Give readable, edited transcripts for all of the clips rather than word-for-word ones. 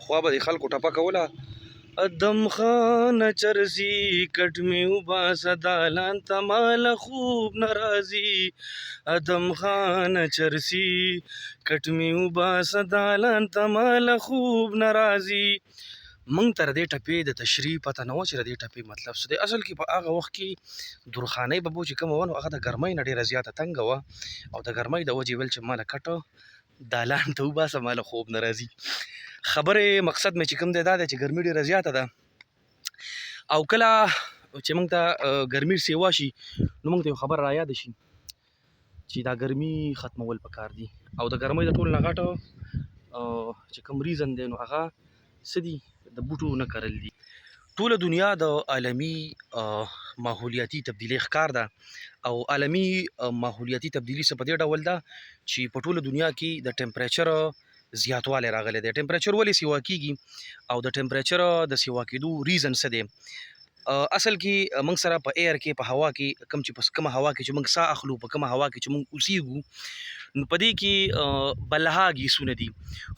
خوا به د خلکو ټپه کوله ادم خان چرسی کټ می وباسه دالان ته مال خوب ناراضي ادم خان چرسی کټ می وباسه دالان ته مال خوب ناراضي. موږ ته د دې ټپې د تشریح پته نه وه چې د دې ټپې مطلب څه دی. اصل کې په هغه وخت کې درخانۍ به چې کومه وه نو هغه د ګرمۍ نه ډېره زیاته تنګه وه او د ګرمۍ د وجې ویل چې ماله کټه دالان ته وباسه ماله خوب نه راځي. خبرې مقصد مې چې کوم دی دا دی چې ګرمي ډېره زیاته ده او کله چې موږ ته ګرمي سیوا شي نو موږ ته یو خبر رایاده شي چې دا ګرمي ختمول پکار دي او د ګرمۍ د ټولو نه غټه چې کوم ریزن دی نو هغه څه دي د بوټو نه کرل دي. ټوله دنیا د عالمي ماحولیاتي تبدیلۍ ښکار ده او عالمي ماحولیاتي تبدیلي څه په دې ډول ده چې په ټوله دنیا کې د ټمپریچر زیاتوالی راغلی دی. ټمپریچر ولې سیوا کیږي او د ټمپریچر د سیوا کېدو ریزن څه دی؟ اصل کې موږ سره په ایر کې په هوا کې کومه هوا کې چې موږ ساه اخلو په کومه هوا کې چې موږ اوسېږو نو په دې کې بلها ګیسونه دي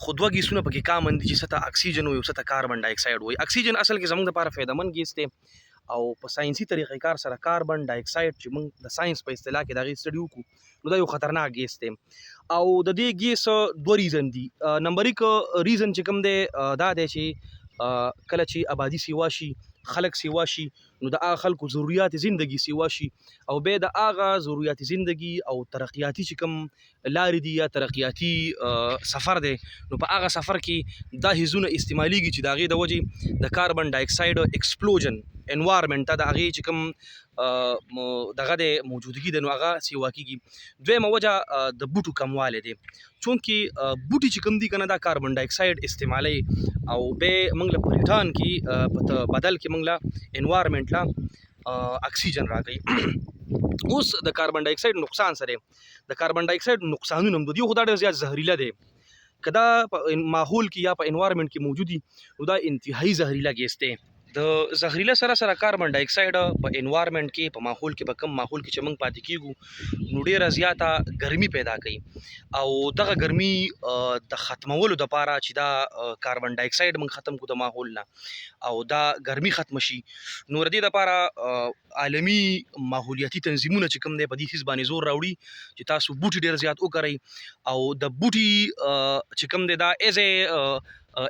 خو دوه ګیسونه پکې کامن دي چې څه ته اکسیجن وي او څه ته کاربن ډای اکساید وي. اکسیجن اصل کې زموږ دپاره فایدهمند ګیس دی او په ساینسي طریقې کار سره کاربن ډای اکساید چې موږ د ساینس په اصطلاح کې د هغې سټډي وکړو نو دا یو خطرناک ګیس دی او د دې ګیس دوه ریزن دي. نمبر 1 ریزن چې کوم دی دا دی چې کله چې آبادي سیوا شي خلک سیوا شي نو د هغه خلکو ضروریات زندگی سیوا شي او بیا د هغه ضروریات زندگی او ترقیاتي چې کوم لارې دي یا ترقیاتي سفر دی نو په هغه سفر کې دا هیزونه استعمالیږي چې د هغې د وجې د کاربن ډای اکساید ایکسپلوژن انوایرمنټ ته د هغې چې کوم دغه د موجودګي دی نو هغه سیوا کېږي. دویمه وجه د بوټو کموالی دی چونکې بوټي چې کوم دي که نه دا کاربن ډای اکساید استعمالی او بیا موږ له په ریټان کې په بدل کې موږ له انوایرمنټ له اکسیجن راکوي. اوس د کاربن ډای اکساید نقصان څه دی؟ د کاربن ډای اکساید نقصانونه هم دي خو دا ډېر زیات زهریله دی. که دا په ماحول کې یا په انوایرمنټ کې موجود وي نو دا انتهایي زهریله ګیس دی. د زهریله سره سره کاربن ډای اکساید په انوایرمنټ کې په ماحول کې په کوم ماحول کې چې موږ پاتې کېږو نو ډېره زیاته ګرمي پیدا کوي او دغه ګرمي د ختمولو دپاره چې دا کاربن ډای اکساید موږ ختم کړو د ماحول نه او دا ګرمي ختمه شي نو د دې دپاره عالمي ماحولیاتي تنظیمونه چې کوم دی په دې څیز باندې زور راوړي چې تاسو بوټي ډېر زیات وکرئ او د بوټي چې کوم دی دا ایز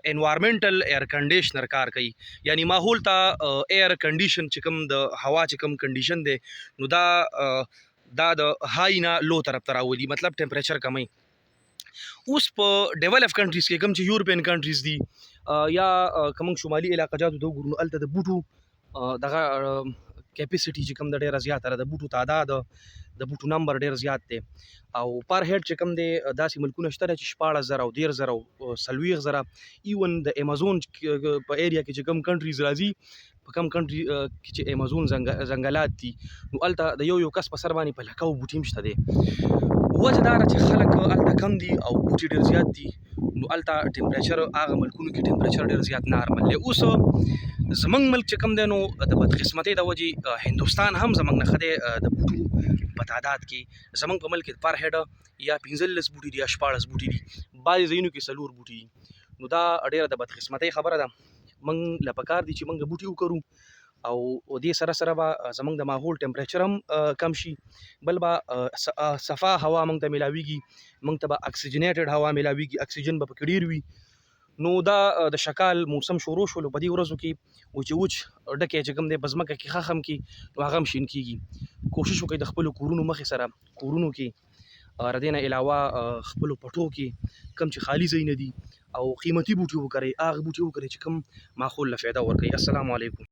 انوایرمنټل ایر کنډیشنر کار کوي یعنی ماحول ته ایر کنډیشن چې کوم د هوا چې کوم کنډیشن دی نو دا د های نه لو طرف ته راولي مطلب ټمپریچر کمی. اوس په ډیولپ کنټریز کې کوم چې یورپین کنټریز دي یا که موږ شمالي علاقه جاتو ته وګورو نو هلته د بوټو دغه کیپیسټي چې کوم د ډېره زیاته ده د بوټو تعداد د بوټو نمبر ډېر زیات دی او پر هیډ چې کوم دی داسې ملکونه شته چې 14,000 او 13,000 او 40,000 ایون د ایمازون په ایریا کې چې کوم کنټریز راځي په کوم کنټري کې چې ایمازون ځنګلات دي نو هلته د یو کس په سر باندې په لکو بوټي هم شته دی. وجه دا ده چې خلک هلته کم دي او بوټي ډېر زیات دي نو هلته ټمپریچر هغه ملکونو کې ټمپریچر ډېر زیات نارمل دی. اوس زمونږ ملک چې کوم دی نو د بدقسمتۍ د وجې هندوستان هم زمونږ نه ښه دی د بوټو په تعداد کې. زمونږ په ملک کې پر هیډ یا 15 بوټي دي یا 14 بوټي دي بعضې ځایونو کې 4 بوټي دي نو دا ډېره د بدقسمتۍ خبره ده. موږ له پکار دي چې موږ بوټي وکرو او دې سره سره به زمونږ د ماحول ټمپریچر هم کم شي بل به صفا هوا موږ ته میلاویږي موږ ته به اکسیجنیټډ هوا میلاویږي اکسیجن به پکې ډېر وي. نو دا د شکال موسم شروع شولو په دې ورځو کې وچ ډکې چې کوم دی په ځمکه کې خښم کې نو هغه هم شین کېږي. کوشش وکړئ د خپلو کورونو مخې سره کورونو کې د دې نه علاوه خپلو پټو کې کوم چې خالي ځایونه دي او قیمتي بوټي وکرئ هغه بوټي وکرئ چې کوم ماحول له فایده ورکوي. السلام علیکم.